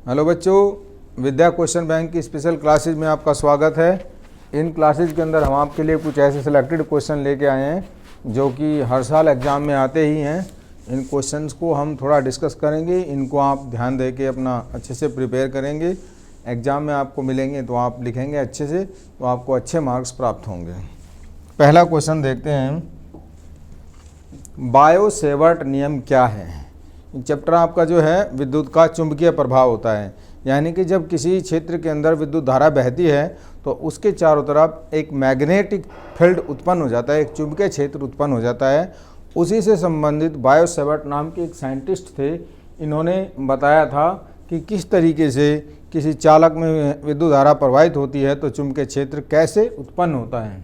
Hello बच्चों, विद्या question bank की special classes में आपका स्वागत है। इन क्लासेज के अंदर हम आपके लिए कुछ ऐसे सिलेक्टेड क्वेश्चन लेके आए हैं जो कि हर साल एग्ज़ाम में आते ही हैं। इन क्वेश्चंस को हम थोड़ा डिस्कस करेंगे, इनको आप ध्यान दे के अपना अच्छे से प्रिपेयर करेंगे। एग्ज़ाम में आपको मिलेंगे तो आप लिखेंगे अच्छे से, तो आपको अच्छे मार्क्स प्राप्त होंगे। पहला क्वेश्चन देखते हैं, बायो सेवर्ट नियम क्या है। चैप्टर आपका जो है विद्युत का चुंबकीय प्रभाव होता है, यानी कि जब किसी क्षेत्र के अंदर विद्युत धारा बहती है तो उसके चारों तरफ एक मैग्नेटिक फील्ड उत्पन्न हो जाता है, एक चुंबकीय क्षेत्र उत्पन्न हो जाता है। उसी से संबंधित बायो सेवर्ट नाम के एक साइंटिस्ट थे। इन्होंने बताया था कि किस तरीके से किसी चालक में विद्युत धारा प्रवाहित होती है तो चुंबकीय क्षेत्र कैसे उत्पन्न होता है।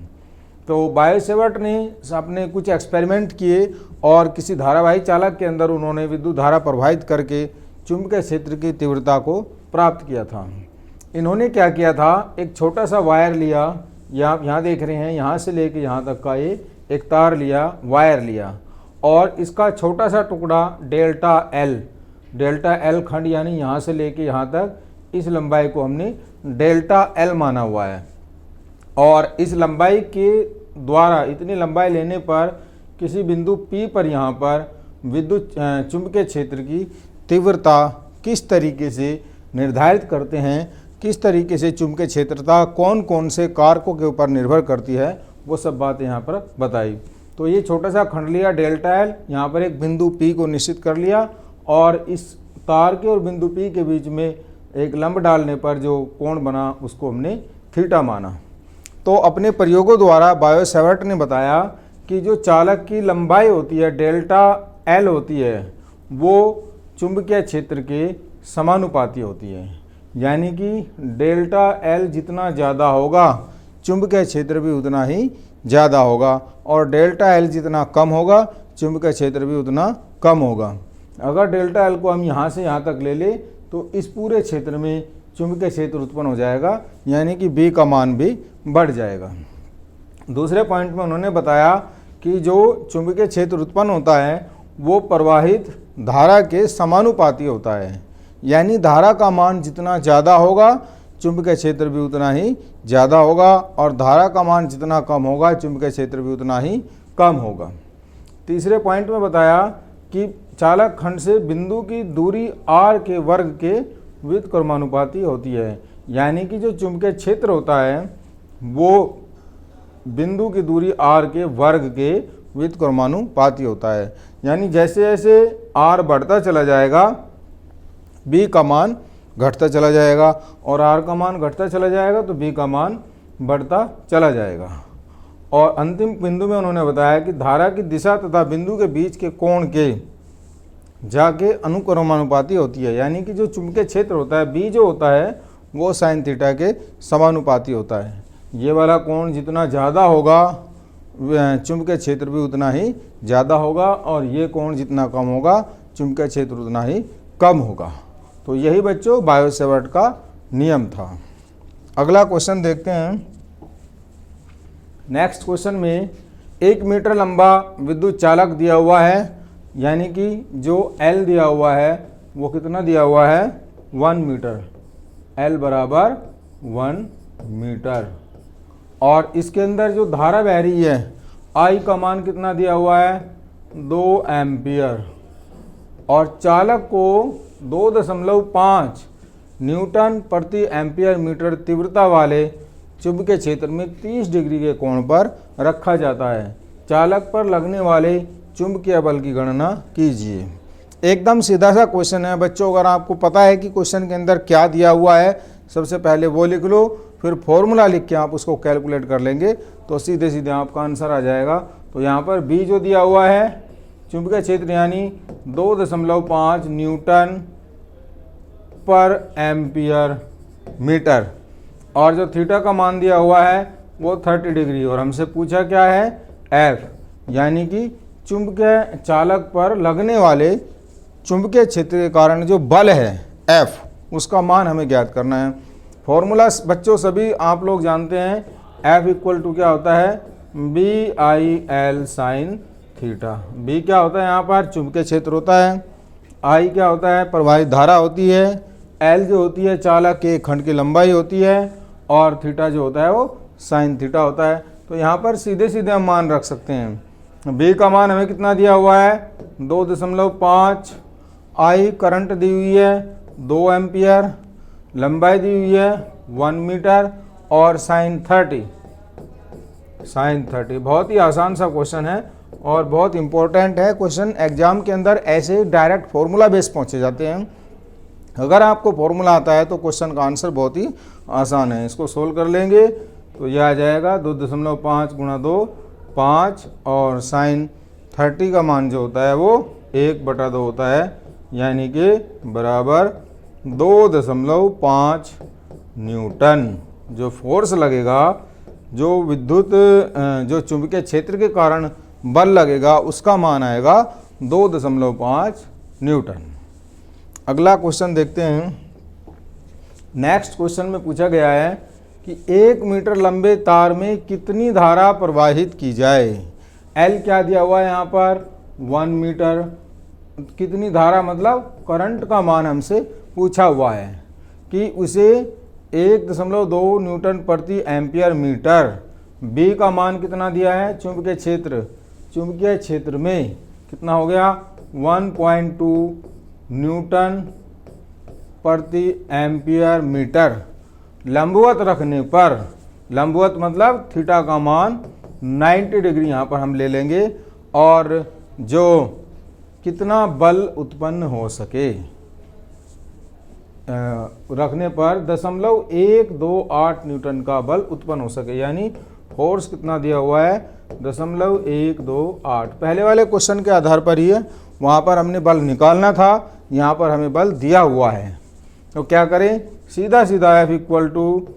तो बायो सेवर्ट ने अपने कुछ एक्सपेरिमेंट किए और किसी धारावाही चालक के अंदर उन्होंने विद्युत धारा प्रवाहित करके चुंबकीय क्षेत्र की तीव्रता को प्राप्त किया था। इन्होंने क्या किया था, एक छोटा सा वायर लिया, आप यहाँ देख रहे हैं, यहाँ से लेके यहाँ तक का ये एक तार लिया, वायर लिया, और इसका छोटा सा टुकड़ा डेल्टा एल खंड, यानी यहाँ से लेके यहाँ तक इस लंबाई को हमने डेल्टा एल माना हुआ है। और इस लंबाई के द्वारा, इतनी लंबाई लेने पर किसी बिंदु P पर यहाँ पर विद्युत चुंबकीय क्षेत्र की तीव्रता किस तरीके से निर्धारित करते हैं, किस तरीके से चुंबकीय क्षेत्रता कौन कौन से कारकों के ऊपर निर्भर करती है, वो सब बातें यहाँ पर बताई। तो ये छोटा सा खंड लिया डेल्टा एल, यहाँ पर एक बिंदु P को निश्चित कर लिया और इस तार के और बिंदु P के बीच में एक लंब डालने पर जो कोण बना उसको हमने थीटा माना। तो अपने प्रयोगों द्वारा बायो सेवर्ट ने बताया कि जो चालक की लंबाई होती है डेल्टा एल होती है, वो चुंबकीय क्षेत्र के समानुपाती होती है, यानी कि डेल्टा एल जितना ज़्यादा होगा चुंबकीय क्षेत्र भी उतना ही ज़्यादा होगा, और डेल्टा एल जितना कम होगा चुंबकीय क्षेत्र भी उतना कम होगा। अगर डेल्टा एल को हम यहाँ से यहाँ तक ले ले तो इस पूरे क्षेत्र में चुंबकीय क्षेत्र उत्पन्न हो जाएगा, यानी कि बी का मान भी बढ़ जाएगा। दूसरे पॉइंट में उन्होंने बताया कि जो चुंबकीय क्षेत्र उत्पन्न होता है वो प्रवाहित धारा के समानुपाती होता है, यानी धारा का मान जितना ज़्यादा होगा चुंबकीय क्षेत्र भी उतना ही ज़्यादा होगा, और धारा का मान जितना कम होगा चुंबकीय क्षेत्र भी उतना ही कम होगा। तीसरे पॉइंट में बताया कि चालक खंड से बिंदु की दूरी r के वर्ग के व्युत्क्रमानुपाती होती है, यानी कि जो चुंबकीय क्षेत्र होता है वो बिंदु की दूरी r के वर्ग के व्युत्क्रमानुपाती होता है, यानी जैसे जैसे r बढ़ता चला जाएगा b का मान घटता चला जाएगा, और r का मान घटता चला जाएगा तो b का मान बढ़ता चला जाएगा। और अंतिम बिंदु में उन्होंने बताया कि धारा की दिशा तथा बिंदु के बीच के कोण के जाके अनुक्रमानुपाती होती है, यानी कि जो चुंबकीय क्षेत्र होता है b जो होता है वो साइन थीटा के समानुपाती होता है। ये वाला कोण जितना ज़्यादा होगा चुंबकीय क्षेत्र भी उतना ही ज़्यादा होगा, और ये कोण जितना कम होगा चुंबकीय क्षेत्र उतना ही कम होगा। तो यही बच्चों बायो सेवर्ट का नियम था। अगला क्वेश्चन देखते हैं। नेक्स्ट क्वेश्चन में 1 मीटर लंबा विद्युत चालक दिया हुआ है, यानी कि जो L दिया हुआ है वो कितना दिया हुआ है, 1 मीटर, L बराबर 1 मीटर, और इसके अंदर जो धारा बह रही है I का मान कितना दिया हुआ है, 2 एम्पियर, और चालक को 2.5 न्यूटन प्रति एम्पियर मीटर तीव्रता वाले चुंबकीय क्षेत्र में 30 डिग्री के कोण पर रखा जाता है। चालक पर लगने वाले चुंबकीय बल की गणना कीजिए। एकदम सीधा सा क्वेश्चन है बच्चों। अगर आपको पता है कि क्वेश्चन के अंदर क्या दिया हुआ है, सबसे पहले वो लिख लो, फिर फॉर्मूला लिख के आप उसको कैलकुलेट कर लेंगे तो सीधे सीधे आपका आंसर आ जाएगा। तो यहाँ पर बी जो दिया हुआ है चुंबकीय क्षेत्र यानी 2.5 न्यूटन पर एम्पियर मीटर, और जो थीटा का मान दिया हुआ है वो 30 डिग्री, और हमसे पूछा क्या है, एफ, यानी कि चुंबकीय चालक पर लगने वाले चुंबकीय क्षेत्र के कारण जो बल है F, उसका मान हमें ज्ञात करना है। फॉर्मूला बच्चों सभी आप लोग जानते हैं, F इक्वल टू क्या होता है, BI/L साइन थीटा। B क्या होता है यहाँ पर, चुंबकीय क्षेत्र होता है, I क्या होता है, प्रवाहित धारा होती है, एल जो होती है चालक के खंड की लंबाई होती है और थीटा जो होता है वो साइन थीटा होता है। तो यहाँ पर सीधे सीधे हम मान रख सकते हैं। बी का मान हमें कितना दिया हुआ है 2.5, आई करंट दी हुई है 2 एम्पियर, लंबाई दी हुई है 1 मीटर और साइन 30। बहुत ही आसान सा क्वेश्चन है और बहुत इंपॉर्टेंट है क्वेश्चन। एग्जाम के अंदर ऐसे डायरेक्ट फॉर्मूला बेस पहुँचे जाते हैं। अगर आपको फॉर्मूला आता है तो क्वेश्चन का आंसर बहुत ही आसान है। इसको सोल्व कर लेंगे तो यह आ जाएगा 2.5 गुणा 2 5 और साइन 30 का मान जो होता है वो 1/2 होता है, यानी कि बराबर 2.5 न्यूटन। जो फोर्स लगेगा, जो विद्युत जो चुंबकीय क्षेत्र के कारण बल लगेगा, उसका मान आएगा 2.5 न्यूटन। अगला क्वेश्चन देखते हैं। नेक्स्ट क्वेश्चन में पूछा गया है कि 1 मीटर लंबे तार में कितनी धारा प्रवाहित की जाए। एल क्या दिया हुआ है यहाँ पर 1 मीटर, कितनी धारा मतलब करंट का मान हमसे पूछा हुआ है कि उसे 1.2 न्यूटन प्रति एम्पियर मीटर। बी का मान कितना दिया है चुंबकीय क्षेत्र में कितना हो गया 1.2 न्यूटन प्रति एम्पियर मीटर। लंबवत रखने पर, लंबवत मतलब थीटा का मान 90 डिग्री यहाँ पर हम ले लेंगे और जो कितना बल उत्पन्न हो सके रखने पर 0.128 न्यूटन का बल उत्पन्न हो सके, यानी फोर्स कितना दिया हुआ है 0.128। पहले वाले क्वेश्चन के आधार पर ही है, वहाँ पर हमने बल निकालना था, यहाँ पर हमें बल दिया हुआ है। तो क्या करें, सीधा सीधा F equal to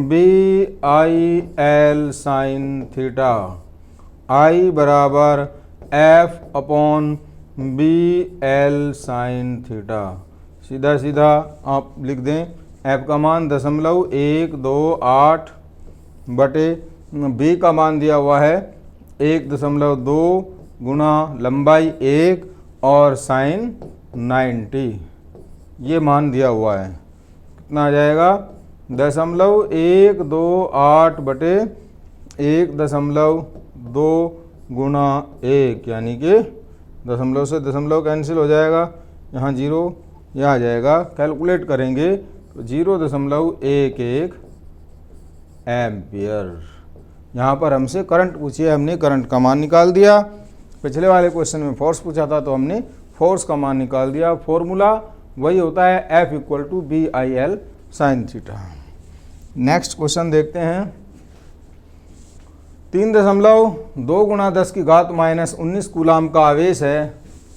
BIL sine theta, I बराबर F/BL साइन थीटा। सीधा सीधा आप लिख दें F का मान 0.128 बटे B का मान दिया हुआ है 1.2 गुणा लंबाई 1 और साइन 90, ये मान दिया हुआ है। कितना आ जाएगा 0.128 बटे 1.2 गुणा 1, यानी कि दशमलव से दशमलव कैंसिल हो जाएगा, यहाँ 0 यह आ जाएगा। कैलकुलेट करेंगे तो 0.11 एम्पियर। यहाँ पर हमसे करंट पूछी है, हमने करंट का मान निकाल दिया। पिछले वाले क्वेश्चन में फोर्स पूछा था तो हमने फोर्स का मान निकाल दिया। फॉर्मूला वही होता है F equal to BIL sine theta. Next question देखते हैं। 3.2 गुणा 10 की घात -19 कूलाम का आवेश है,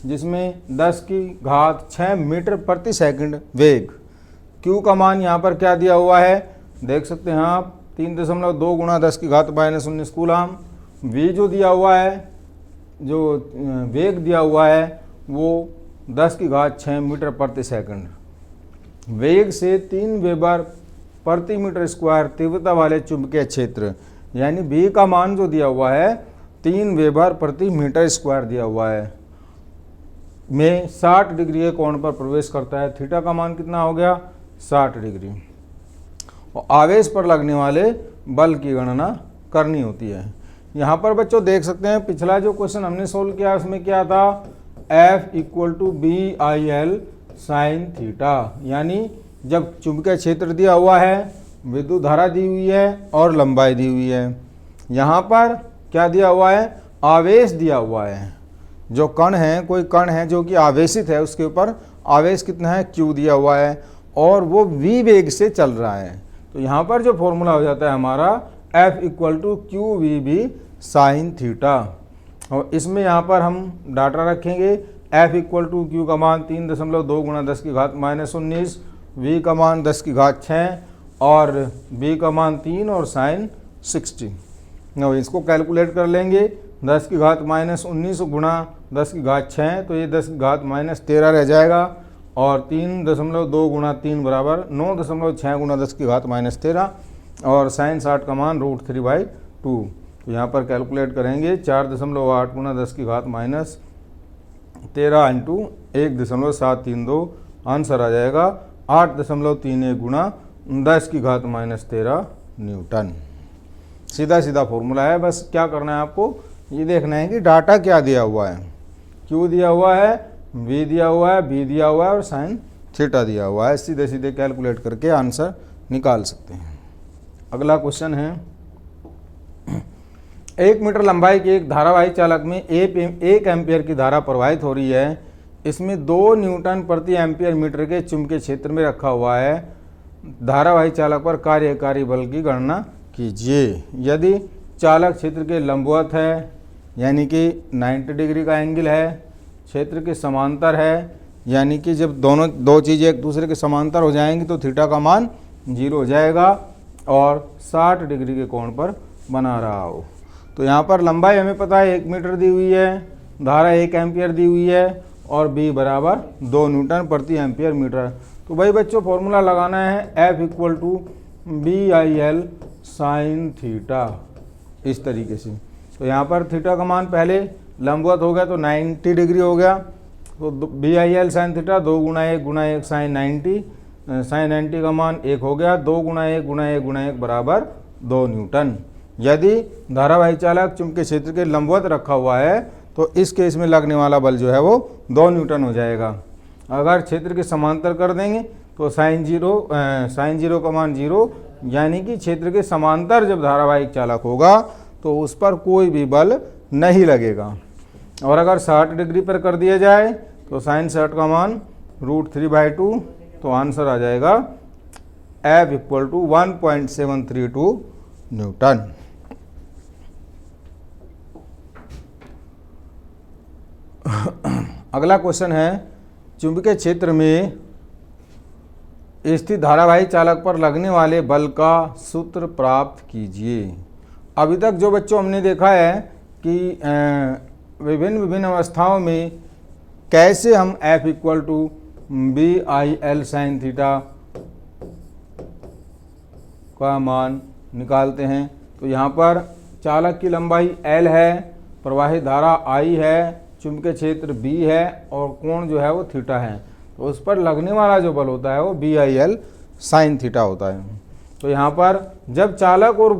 जिसमें 10 की घात 6 मीटर प्रति सेकंड वेग। Q का मान यहाँ पर क्या दिया हुआ है देख सकते हैं आप, 3.2 गुणा 10 की घात -19 कूलाम। V जो दिया हुआ है, जो वेग दिया हुआ है वो 10 की घात 6 मीटर प्रति सेकंड। वेग से 3 वेबर प्रति मीटर स्क्वायर तीव्रता वाले चुंबकीय क्षेत्र, यानी B का मान जो दिया हुआ है 3 वेबर प्रति मीटर स्क्वायर दिया हुआ है, में 60 डिग्री के कोण पर प्रवेश करता है। थीटा का मान कितना हो गया 60 डिग्री। और आवेश पर लगने वाले बल की गणना करनी होती है। यहाँ पर बच्चों देख सकते हैं, पिछला जो क्वेश्चन हमने सोल्व किया उसमें क्या था, F equal to BIL sine theta, यानी जब चुंबकीय क्षेत्र दिया हुआ है, विद्युत धारा दी हुई है और लंबाई दी हुई है। यहाँ पर क्या दिया हुआ है, आवेश दिया हुआ है। जो कण है, कोई कण है जो कि आवेशित है, उसके ऊपर आवेश कितना है Q दिया हुआ है और वो V वेग से चल रहा है। तो यहाँ पर जो फॉर्मूला हो जाता है हमारा F equal to QVB sine theta. और इसमें यहाँ पर हम डाटा रखेंगे F इक्वल टू Q का मान 3.2 गुणा 10 की घात -19, V का मान 10 की घात 6 और B का मान 3 और साइन 60। अब इसको कैलकुलेट कर लेंगे, 10 की घात -19 गुणा 10 की घात 6, तो ये 10 की घात -13 रह जाएगा और 3.2 गुणा 3 बराबर 9.6 गुणा 10 की घात -13 और साइन 60 का मान √3/2। तो यहाँ पर कैलकुलेट करेंगे 4.8 गुणा 10 की घात -13 इंटू 1.732, आंसर आ जाएगा 8.31 गुणा 10⁻⁻13 न्यूटन। सीधा सीधा फॉर्मूला है, बस क्या करना है आपको, ये देखना है कि डाटा क्या दिया हुआ है, Q दिया हुआ है, V दिया हुआ है, B दिया हुआ है और साइन थीटा दिया हुआ है। सीधे सीधे कैलकुलेट करके आंसर निकाल सकते हैं। अगला क्वेश्चन है, 1 मीटर लंबाई के एक धारावाही चालक में 1 एम्पियर की धारा प्रवाहित हो रही है। इसमें 2 न्यूटन प्रति एम्पियर मीटर के चुंबकीय क्षेत्र में रखा हुआ है। धारावाही चालक पर कार्यकारी बल की गणना कीजिए। यदि चालक क्षेत्र के लंबवत है, यानी कि 90 डिग्री का एंगल है, क्षेत्र के समांतर है, यानी कि जब दो चीज़ें एक दूसरे के समांतर हो जाएंगी तो थीटा का मान 0 हो जाएगा, और 60 डिग्री के कोण पर बना रहा हो। तो यहाँ पर लंबाई हमें पता है 1 मीटर दी हुई है, धारा 1 एम्पियर दी हुई है, और B बराबर 2 न्यूटन प्रति एम्पियर मीटर। तो भाई बच्चों फॉर्मूला लगाना है F=BIL साइन थीटा, इस तरीके से। तो यहाँ पर थीटा का मान पहले लंबवत हो गया तो 90 डिग्री हो गया, तो BIL साइन थीटा 2 गुणा 1 साइन 90, साइन 90 का मान 1 हो गया, 2 गुणा 1 गुणा 1 गुणा 1 बराबर 2 न्यूटन। यदि धारावाही चालक चुंबकीय क्षेत्र के लंबवत रखा हुआ है तो इस केस में लगने वाला बल जो है वो 2 न्यूटन हो जाएगा। अगर क्षेत्र के समांतर कर देंगे तो साइन 0 का मान 0, यानी कि क्षेत्र के समांतर जब धारावाहिक चालक होगा तो उस पर कोई भी बल नहीं लगेगा। और अगर 60 डिग्री पर कर दिया जाए तो साइन 60 का मान √3/2, तो आंसर आ जाएगा F=1.732 न्यूटन। अगला क्वेश्चन है, चुंबकीय क्षेत्र में स्थित धारावाही चालक पर लगने वाले बल का सूत्र प्राप्त कीजिए। अभी तक जो बच्चों हमने देखा है कि विभिन्न अवस्थाओं में कैसे हम F=BIL साइन थीटा का मान निकालते हैं। तो यहाँ पर चालक की लंबाई L है, प्रवाहित धारा I है, चुंबकीय क्षेत्र B है और कोण जो है वो थीटा है। तो उस पर लगने वाला जो बल होता है वो BIL साइन थीटा होता है। तो यहाँ पर जब चालक और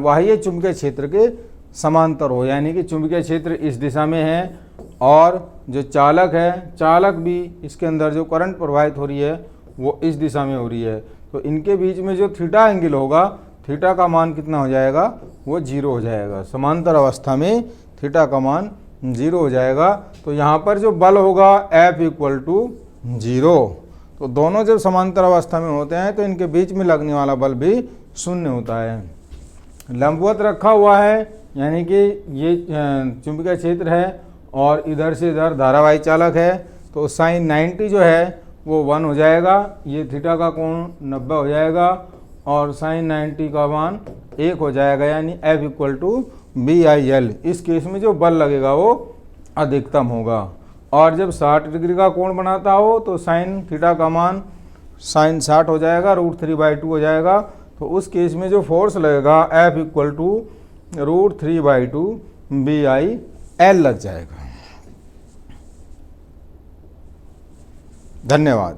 बाह्य चुंबकीय क्षेत्र के समांतर हो, यानी कि चुंबकीय क्षेत्र इस दिशा में है और जो चालक है, चालक भी इसके अंदर जो करंट प्रवाहित हो रही है वो इस दिशा में हो रही है, तो इनके बीच में जो थीटा एंगल होगा, थीटा का मान कितना हो जाएगा, वो 0 हो जाएगा। समांतर अवस्था में थीटा का मान 0 हो जाएगा। तो यहाँ पर जो बल होगा F=0। तो दोनों जब समांतर अवस्था में होते हैं तो इनके बीच में लगने वाला बल भी 0 होता है। लंबवत रखा हुआ है, यानी कि ये चुंबकीय क्षेत्र है और इधर से इधर धारावाही चालक है, तो साइन 90 जो है वो 1 हो जाएगा, ये थीटा का कोण 90 हो जाएगा और साइन 90 का मान 1 हो जाएगा, यानी F=BIL। इस केस में जो बल लगेगा वो अधिकतम होगा। और जब 60 डिग्री का कोण बनाता हो तो साइन थीटा का मान साइन 60 हो जाएगा, √3/2 हो जाएगा। तो उस केस में जो फोर्स लगेगा F=√3/2 BIL लग जाएगा। धन्यवाद।